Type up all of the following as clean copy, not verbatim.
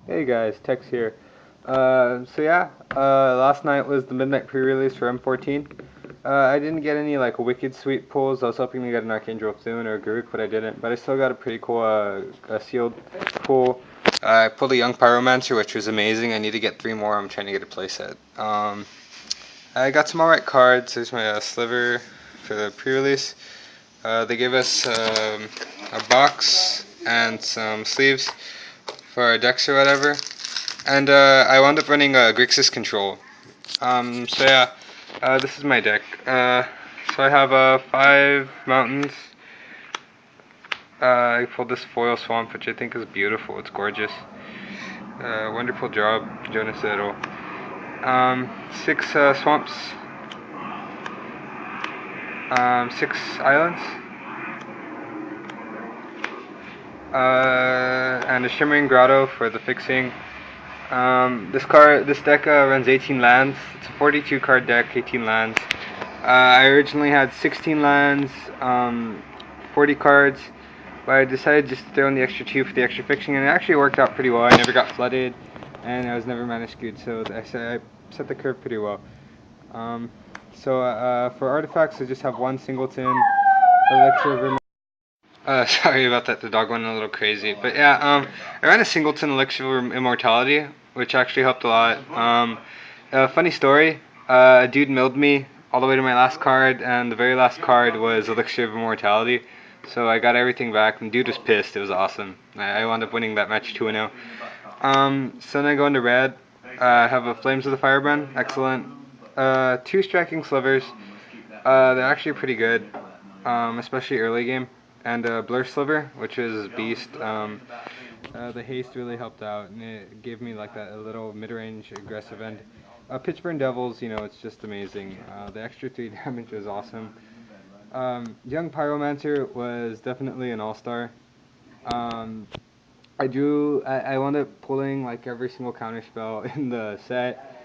Hey guys, Tex here. Last night was the midnight pre-release for M14. I didn't get any like wicked sweet pulls. I was hoping to get an Archangel Thune or a Garuk, but I didn't. But I still got a pretty cool sealed pull. I pulled a Young Pyromancer, which was amazing. I need to get 3 more. I'm trying to get a playset. I got some alright cards. There's my sliver for the pre-release. They gave us a box and some sleeves for our decks or whatever. And I wound up running a Grixis Control. This is my deck. So I have 5 mountains. I pulled this foil swamp, which I think is beautiful. It's gorgeous. Wonderful job, Jonas Zero. 6 swamps. 6 islands. And a Shimmering Grotto for the fixing. This deck runs 18 lands. It's a 42 card deck, 18 lands. I originally had 16 lands, 40 cards, but I decided just to throw in the extra 2 for the extra fixing, and it actually worked out pretty well. I never got flooded, and I was never mana skewed, so I set the curve pretty well. For artifacts, I just have 1 singleton, elixir of sorry about that, the dog went a little crazy. But yeah, I ran a singleton elixir of immortality, which actually helped a lot. Funny story, a dude milled me all the way to my last card, and the very last card was elixir of immortality. So I got everything back, and dude was pissed. It was awesome. I wound up winning that match 2-0. So then I go into red. I have a Flames of the Firebrand, excellent. 2 striking slivers. They're actually pretty good, especially early game. And Blur Sliver, which is beast. The haste really helped out, and it gave me like that a little mid-range aggressive end. Pitchburn Devils, it's just amazing. The extra 3 damage was awesome. Young Pyromancer was definitely an all-star. I wound up pulling like every single counter spell in the set.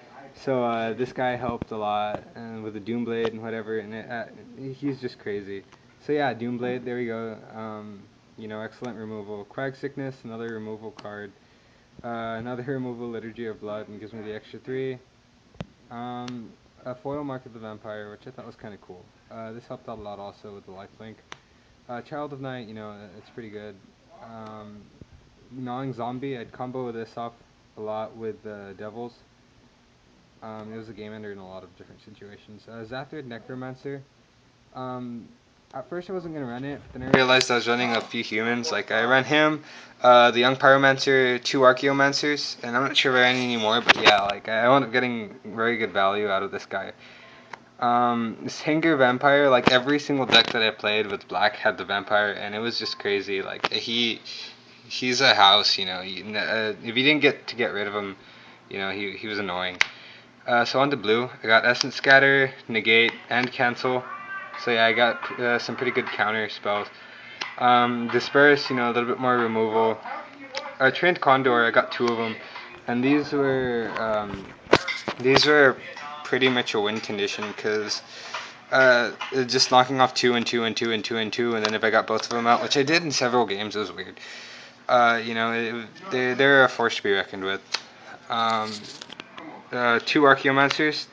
So this guy helped a lot, and with the Doomblade and whatever, and he's just crazy. So yeah, Doomblade, there we go. Excellent removal. Crag Sickness, another removal card. Another removal, Liturgy of Blood, and gives me the extra 3. A foil Mark of the Vampire, which I thought was kind of cool. This helped out a lot also with the lifelink. Child of Night, it's pretty good. Gnawing Zombie, I'd combo this off a lot with Devils. It was a game ender in a lot of different situations. Zathrid Necromancer. At first I wasn't going to run it, but then I realized I was running a few humans. Like, I ran him, the Young Pyromancer, 2 Archaeomancers, and I'm not sure if I ran any more, but yeah, like, I wound up getting very good value out of this guy. This Hanger Vampire, like, every single deck that I played with black had the Vampire, and it was just crazy. Like, he's a house, if you didn't get rid of him, he was annoying. So on to blue, I got Essence Scatter, Negate, and Cancel. So yeah, I got some pretty good counter spells. Disperse, a little bit more removal. Trained Condor, I got 2 of them, and these were pretty much a win condition because just knocking off 2 and 2 and 2 and 2 and 2, and then if I got both of them out, which I did in several games, it was weird. They're a force to be reckoned with. 2 Archaeomancers,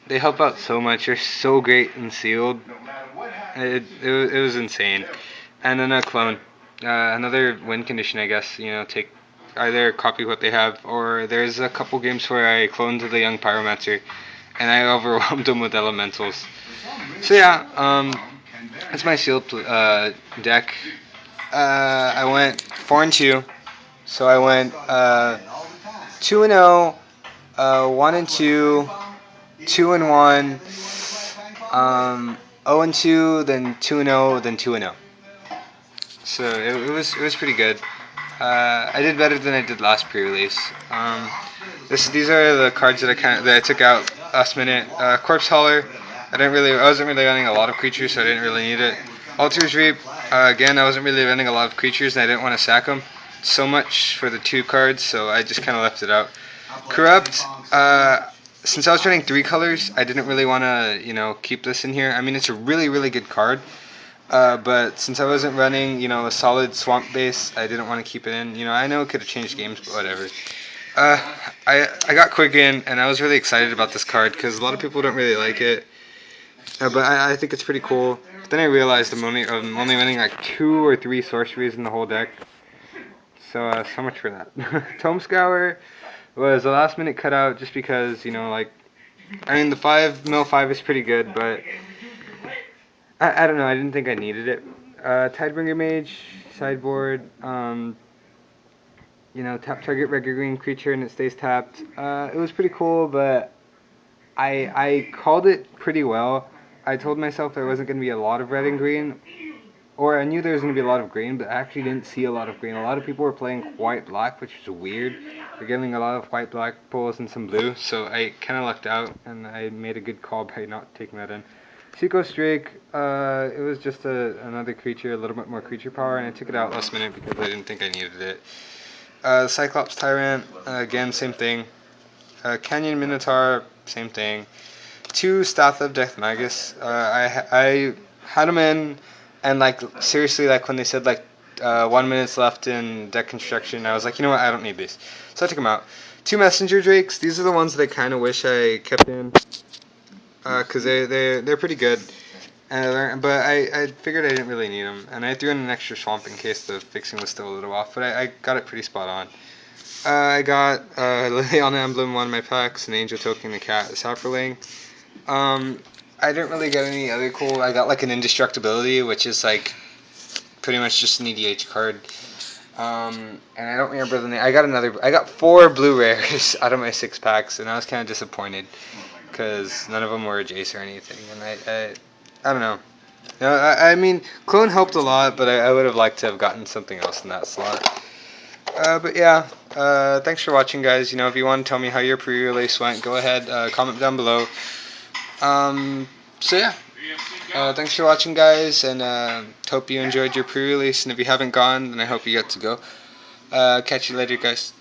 they help out so much. They're so great and sealed. It was insane. And then a clone, another win condition, I guess. Take either copy what they have, or there's a couple games where I cloned the Young Pyromancer, and I overwhelmed them with elementals. So yeah, that's my sealed deck. I went 4-2, so I went 2-0, 1-2, 2-1, 0-2, then 2-0, then 2-0. So it was pretty good. I did better than I did last pre-release. These are the cards that I took out last minute. Corpse Hauler. I wasn't really running a lot of creatures, so I didn't really need it. Altar's Reap. Again, I wasn't really running a lot of creatures, and I didn't want to sack them so much for the 2 cards, so I just kind of left it out. Corrupt. Since I was running 3 colors, I didn't really want to, keep this in here. I mean, it's a really, really good card. But since I wasn't running, a solid swamp base, I didn't want to keep it in. I know it could have changed games, but whatever. Uh, I got Quicken, and I was really excited about this card because a lot of people don't really like it. But I think it's pretty cool. But then I realized I'm only running like 2 or 3 sorceries in the whole deck. So much for that. Tome Scour was a last minute cutout just because, the 5 is pretty good, but I don't know, I didn't think I needed it. Tidebringer Mage, sideboard, tap target regular green creature and it stays tapped. It was pretty cool, but I called it pretty well. I told myself there wasn't going to be a lot of red and green, or I knew there was going to be a lot of green, but I actually didn't see a lot of green. A lot of people were playing white-black, which is weird. They're getting a lot of white-black pulls and some blue, so I kind of lucked out, and I made a good call by not taking that in. Seco Strake, it was just another creature, a little bit more creature power, and I took it out last minute because I didn't think I needed it. Cyclops Tyrant, again, same thing. Canyon Minotaur, same thing. 2 Staff of Death Magus. I had them in, and seriously, when they said 1 minute's left in deck construction, I was like, you know what, I don't need these, so I took them out. 2 Messenger Drakes. These are the ones that I kind of wish I kept in, cause they're pretty good. But I figured I didn't really need them, and I threw in an extra swamp in case the fixing was still a little off, but I got it pretty spot on. I got Liliana Emblem, one of my packs, an Angel Token, a cat, a Saproling. I didn't really get any other cool. I got an Indestructibility, which is pretty much just an EDH card. And I don't remember the name. I got 4 blue rares out of my 6 packs, and I was kind of disappointed because none of them were a Jace or anything. And I don't know. I mean, Clone helped a lot, but I would have liked to have gotten something else in that slot. But yeah, thanks for watching, guys. If you want to tell me how your pre-release went, go ahead, comment down below. So yeah, thanks for watching, guys, and hope you enjoyed your pre-release. And if you haven't gone, then I hope you get to go. Catch you later, guys.